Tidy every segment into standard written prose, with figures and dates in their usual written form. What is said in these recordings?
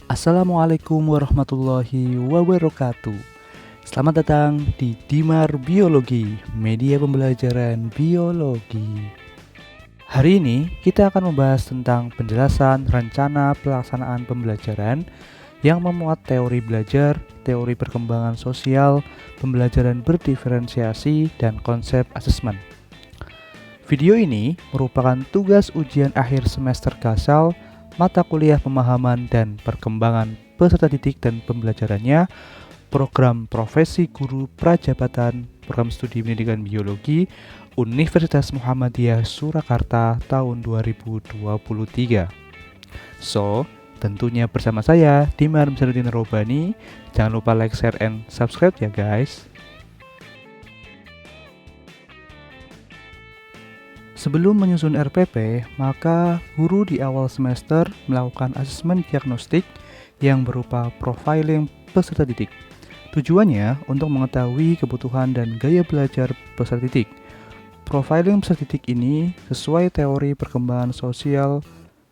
Assalamualaikum warahmatullahi wabarakatuh. Selamat datang di Dimar Biologi, media pembelajaran biologi. Hari ini kita akan membahas tentang penjelasan rencana pelaksanaan pembelajaran yang memuat teori belajar, teori perkembangan sosial, pembelajaran berdiferensiasi, dan konsep asesmen. Video ini merupakan tugas ujian akhir semester Gasal mata kuliah pemahaman dan perkembangan peserta didik dan pembelajarannya, program profesi guru prajabatan, program studi pendidikan biologi, Universitas Muhammadiyah Surakarta tahun 2023. So, tentunya bersama saya, Dimar Misanuddin Robani. Jangan lupa like, share, and subscribe ya guys. Sebelum menyusun RPP, maka guru di awal semester melakukan asesmen diagnostik yang berupa profiling peserta didik. Tujuannya untuk mengetahui kebutuhan dan gaya belajar peserta didik. Profiling peserta didik ini sesuai teori perkembangan sosial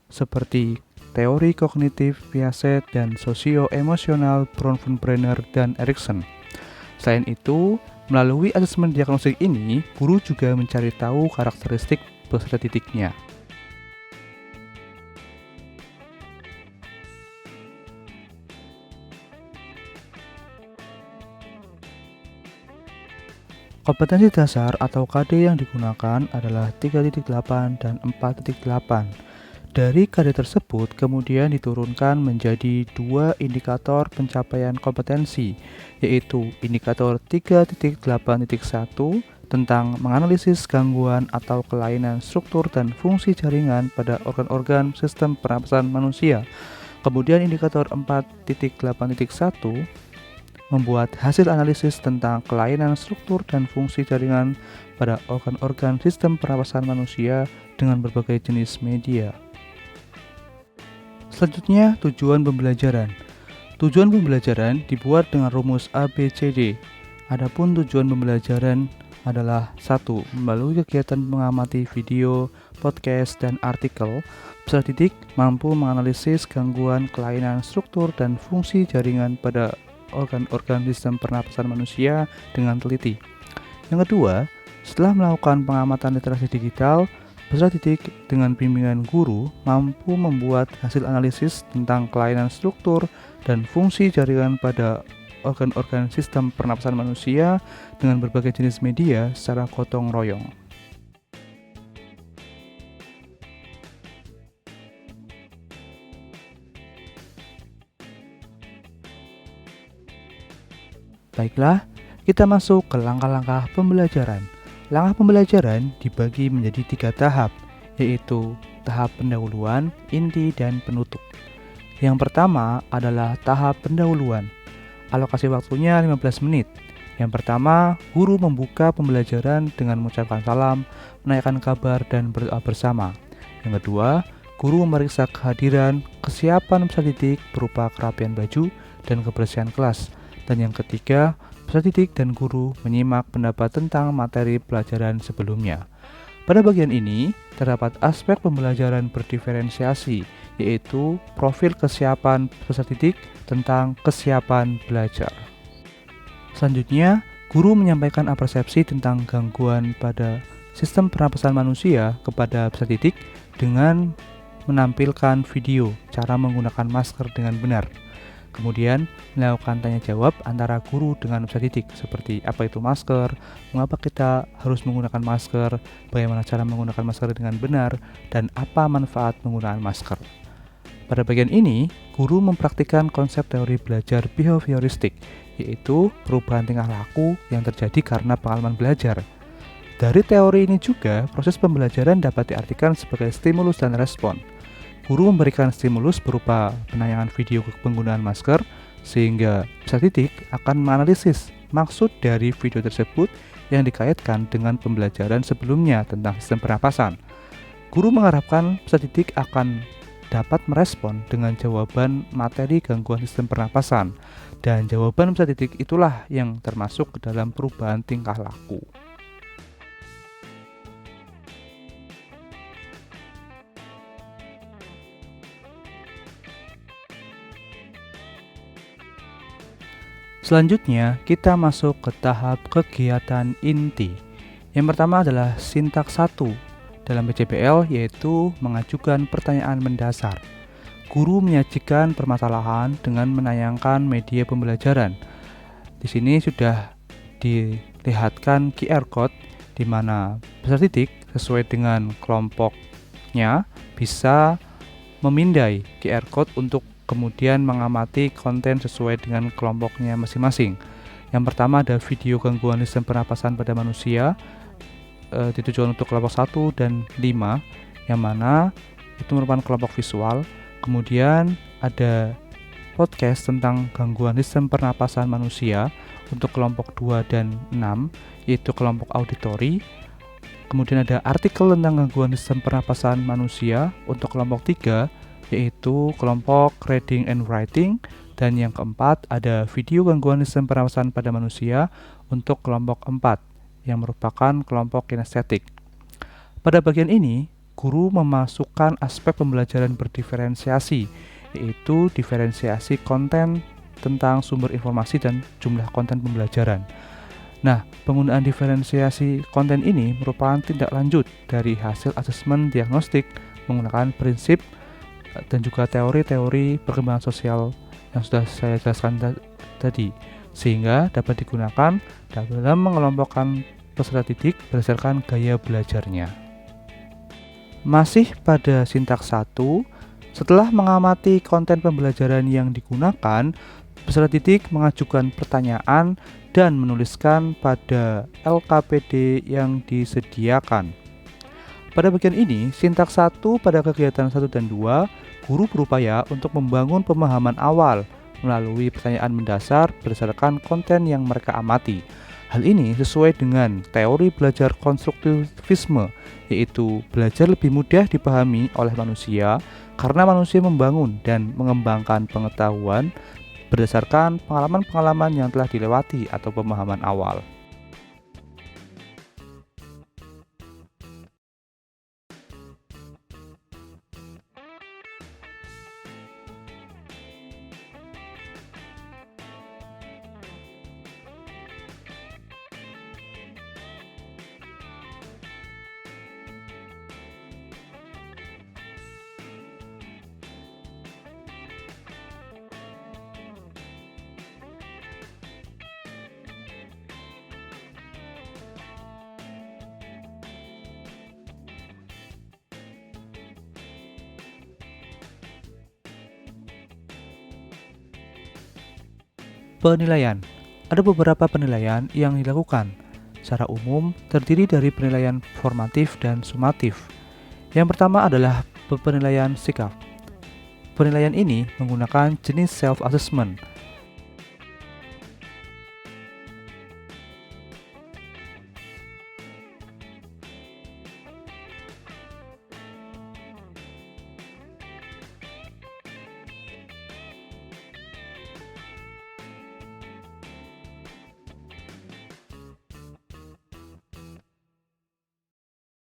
seperti teori kognitif Piaget dan sosio-emosional Bronfenbrenner dan Erikson. Selain itu, melalui asesmen diagnostik ini, guru juga mencari tahu karakteristik peserta didiknya. Kompetensi dasar atau KD yang digunakan adalah 3.8 dan 4.8. Dari KD tersebut kemudian diturunkan menjadi dua indikator pencapaian kompetensi, yaitu indikator 3.8.1 tentang menganalisis gangguan atau kelainan struktur dan fungsi jaringan pada organ-organ sistem pernapasan manusia. Kemudian indikator 4.8.1 membuat hasil analisis tentang kelainan struktur dan fungsi jaringan pada organ-organ sistem pernapasan manusia dengan berbagai jenis media. Selanjutnya, tujuan pembelajaran. Tujuan pembelajaran dibuat dengan rumus ABCD. Adapun tujuan pembelajaran adalah 1. Melalui kegiatan mengamati video, podcast, dan artikel, peserta didik mampu menganalisis gangguan kelainan struktur dan fungsi jaringan pada organ-organ sistem pernapasan manusia dengan teliti. Yang kedua, setelah melakukan pengamatan literasi digital, peserta didik dengan bimbingan guru mampu membuat hasil analisis tentang kelainan struktur dan fungsi jaringan pada organ-organ sistem pernapasan manusia dengan berbagai jenis media secara gotong royong. Baiklah, kita masuk ke langkah-langkah pembelajaran. Langkah pembelajaran dibagi menjadi 3 tahap, yaitu tahap pendahuluan, inti, dan penutup. Yang pertama adalah tahap pendahuluan. Alokasi waktunya 15 menit. Yang pertama, guru membuka pembelajaran dengan mengucapkan salam, menanyakan kabar, dan berdoa bersama. Yang kedua, guru memeriksa kehadiran, kesiapan peserta didik berupa kerapian baju, dan kebersihan kelas. Dan yang ketiga, peserta didik dan guru menyimak pendapat tentang materi pelajaran sebelumnya. Pada bagian ini, terdapat aspek pembelajaran berdiferensiasi, yaitu profil kesiapan peserta didik tentang kesiapan belajar. Selanjutnya, guru menyampaikan persepsi tentang gangguan pada sistem pernapasan manusia kepada peserta didik dengan menampilkan video cara menggunakan masker dengan benar. Kemudian melakukan tanya jawab antara guru dengan peserta didik seperti apa itu masker, mengapa kita harus menggunakan masker, bagaimana cara menggunakan masker dengan benar, dan apa manfaat menggunakan masker. Pada bagian ini, guru mempraktikkan konsep teori belajar behavioristik, yaitu perubahan tingkah laku yang terjadi karena pengalaman belajar. Dari teori ini juga, proses pembelajaran dapat diartikan sebagai stimulus dan respon. Guru memberikan stimulus berupa penayangan video penggunaan masker, sehingga peserta didik akan menganalisis maksud dari video tersebut yang dikaitkan dengan pembelajaran sebelumnya tentang sistem pernapasan. Guru mengharapkan peserta didik akan dapat merespon dengan jawaban materi gangguan sistem pernapasan, dan jawaban peserta didik itulah yang termasuk ke dalam perubahan tingkah laku. Selanjutnya, kita masuk ke tahap kegiatan inti. Yang pertama adalah sintaks 1 dalam PJBL, yaitu mengajukan pertanyaan mendasar. Guru menyajikan permasalahan dengan menayangkan media pembelajaran. Di sini sudah dilihatkan QR code di mana peserta didik sesuai dengan kelompoknya bisa memindai QR code untuk kemudian mengamati konten sesuai dengan kelompoknya masing-masing. Yang pertama ada video gangguan sistem pernapasan pada manusia, ditujukan untuk kelompok 1 dan 5, yang mana itu merupakan kelompok visual. Kemudian ada podcast tentang gangguan sistem pernapasan manusia untuk kelompok 2 dan 6, yaitu kelompok auditori. Kemudian ada artikel tentang gangguan sistem pernapasan manusia untuk kelompok 3, yaitu kelompok reading and writing. Dan yang keempat ada video gangguan sistem pernapasan pada manusia untuk kelompok 4, yang merupakan kelompok kinestetik. Pada bagian ini, guru memasukkan aspek pembelajaran berdiferensiasi, yaitu diferensiasi konten tentang sumber informasi dan jumlah konten pembelajaran. Nah, penggunaan diferensiasi konten ini merupakan tindak lanjut dari hasil asesmen diagnostik menggunakan prinsip dan juga teori-teori perkembangan sosial yang sudah saya jelaskan tadi, sehingga dapat digunakan dalam mengelompokkan peserta didik berdasarkan gaya belajarnya. Masih pada sintaks 1, setelah mengamati konten pembelajaran yang digunakan, peserta didik mengajukan pertanyaan dan menuliskan pada LKPD yang disediakan. Pada bagian ini, sintaks 1 pada kegiatan 1 dan 2, guru berupaya untuk membangun pemahaman awal melalui pertanyaan mendasar berdasarkan konten yang mereka amati. Hal ini sesuai dengan teori belajar konstruktivisme, yaitu belajar lebih mudah dipahami oleh manusia karena manusia membangun dan mengembangkan pengetahuan berdasarkan pengalaman-pengalaman yang telah dilewati atau pemahaman awal. Penilaian. Ada beberapa penilaian yang dilakukan. Secara umum, terdiri dari penilaian formatif dan sumatif. Yang pertama adalah penilaian sikap. Penilaian ini menggunakan jenis self-assessment.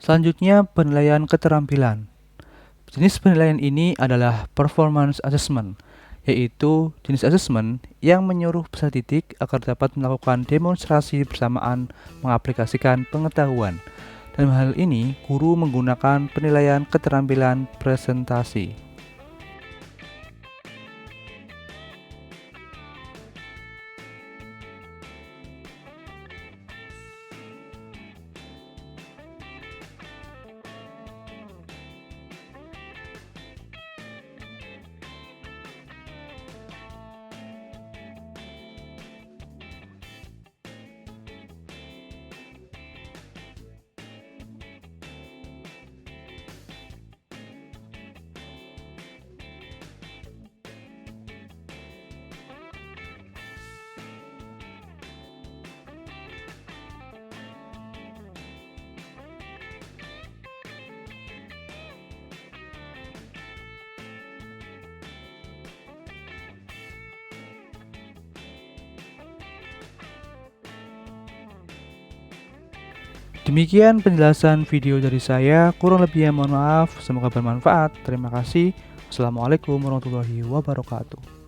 Selanjutnya, penilaian keterampilan. Jenis penilaian ini adalah performance assessment, yaitu jenis assessment yang menyuruh peserta didik agar dapat melakukan demonstrasi bersamaan mengaplikasikan pengetahuan. Dalam hal ini, guru menggunakan penilaian keterampilan presentasi. Demikian penjelasan video dari saya, kurang lebihnya mohon maaf, semoga bermanfaat. Terima kasih. Wassalamualaikum warahmatullahi wabarakatuh.